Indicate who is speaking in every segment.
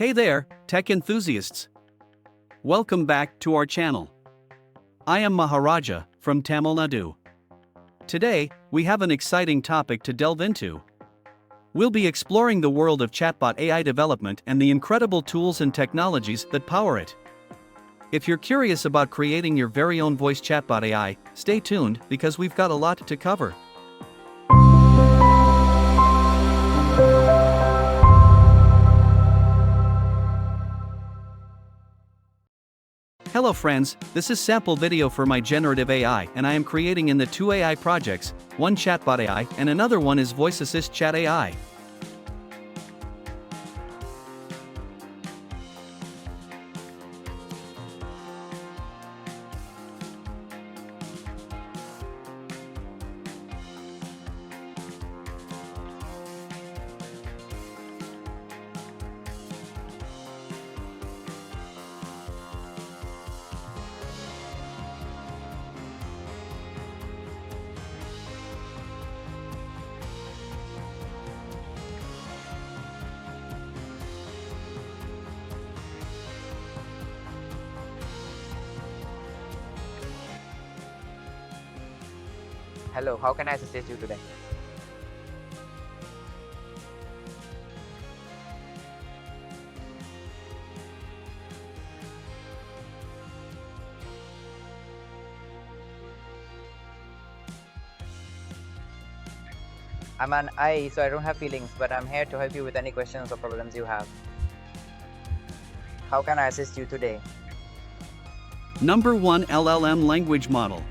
Speaker 1: Hey there, tech enthusiasts! Welcome back to our channel. I am Maharaja from Tamil Nadu. Today, we have an exciting topic to delve into. We'll be exploring the world of chatbot AI development and the incredible tools and technologies that power it. If you're curious about creating your very own voice chatbot AI, stay tuned because we've got a lot to cover. Hello friends, this is sample video for my generative AI and I am creating in the two AI projects, one chatbot AI and another one is voice assist chat AI.
Speaker 2: Hello, how can I assist you today? I'm an I, so I don't have feelings, but I'm here to help you with any questions or problems you have. How can I assist you today?
Speaker 1: Number 1 LLM language model.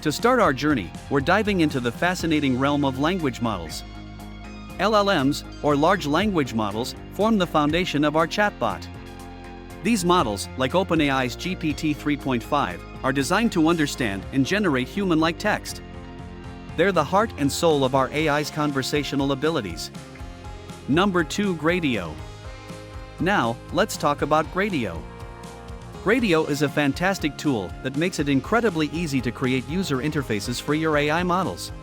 Speaker 1: To start our journey, we're diving into the fascinating realm of language models. LLMs, or large language models, form the foundation of our chatbot. These models, like OpenAI's GPT 3.5, are designed to understand and generate human-like text. They're the heart and soul of our AI's conversational abilities. Number 2 Gradio. Now, let's talk about Gradio. Gradio is a fantastic tool that makes it incredibly easy to create user interfaces for your AI models.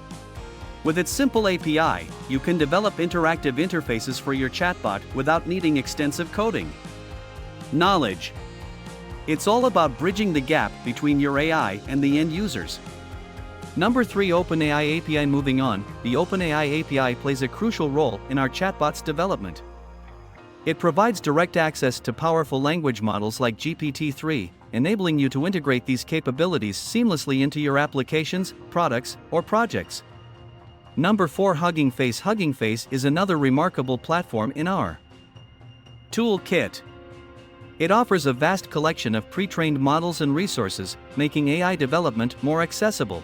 Speaker 1: With its simple API, you can develop interactive interfaces for your chatbot without needing extensive coding. Knowledge. It's all about bridging the gap between your AI and the end users. Number 3 OpenAI API. Moving on, the OpenAI API plays a crucial role in our chatbot's development. It provides direct access to powerful language models like GPT-3, enabling you to integrate these capabilities seamlessly into your applications, products, or projects. Number 4 Hugging Face. Hugging Face is another remarkable platform in our toolkit. It offers a vast collection of pre-trained models and resources, making AI development more accessible.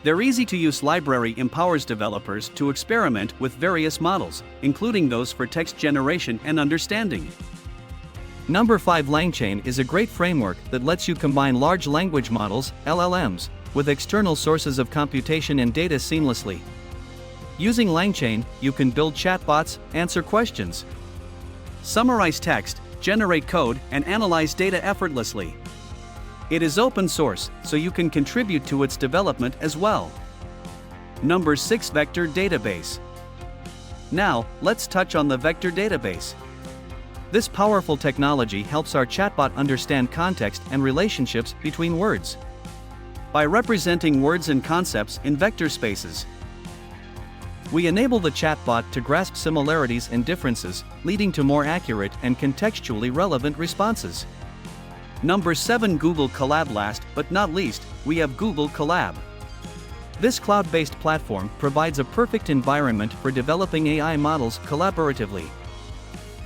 Speaker 1: Their easy-to-use library empowers developers to experiment with various models, including those for text generation and understanding. Number 5 LangChain is a great framework that lets you combine large language models, LLMs, with external sources of computation and data seamlessly. Using LangChain, you can build chatbots, answer questions, summarize text, generate code, and analyze data effortlessly. It is open source, so you can contribute to its development as well. Number 6 Vector Database. Now, let's touch on the vector database. This powerful technology helps our chatbot understand context and relationships between words by representing words and concepts in vector spaces. We enable the chatbot to grasp similarities and differences, leading to more accurate and contextually relevant responses. Number 7 Google Colab. Last but not least, we have Google Colab. This cloud-based platform provides a perfect environment for developing AI models collaboratively.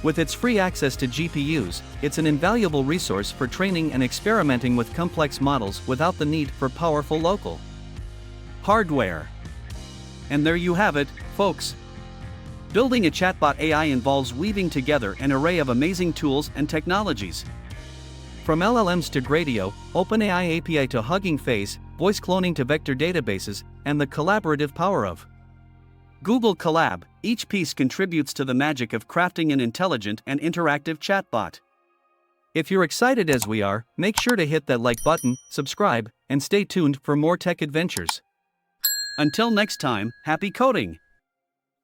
Speaker 1: With its free access to GPUs, it's an invaluable resource for training and experimenting with complex models without the need for powerful local hardware. And there you have it, folks. Building a chatbot AI involves weaving together an array of amazing tools and technologies. From LLMs to Gradio, OpenAI API to Hugging Face, voice cloning to vector databases, and the collaborative power of Google Colab, each piece contributes to the magic of crafting an intelligent and interactive chatbot. If you're excited as we are, make sure to hit that like button, subscribe, and stay tuned for more tech adventures. Until next time, happy coding!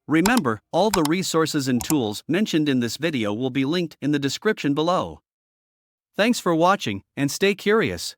Speaker 1: Remember, all the resources and tools mentioned in this video will be linked in the description below. Thanks for watching, and stay curious.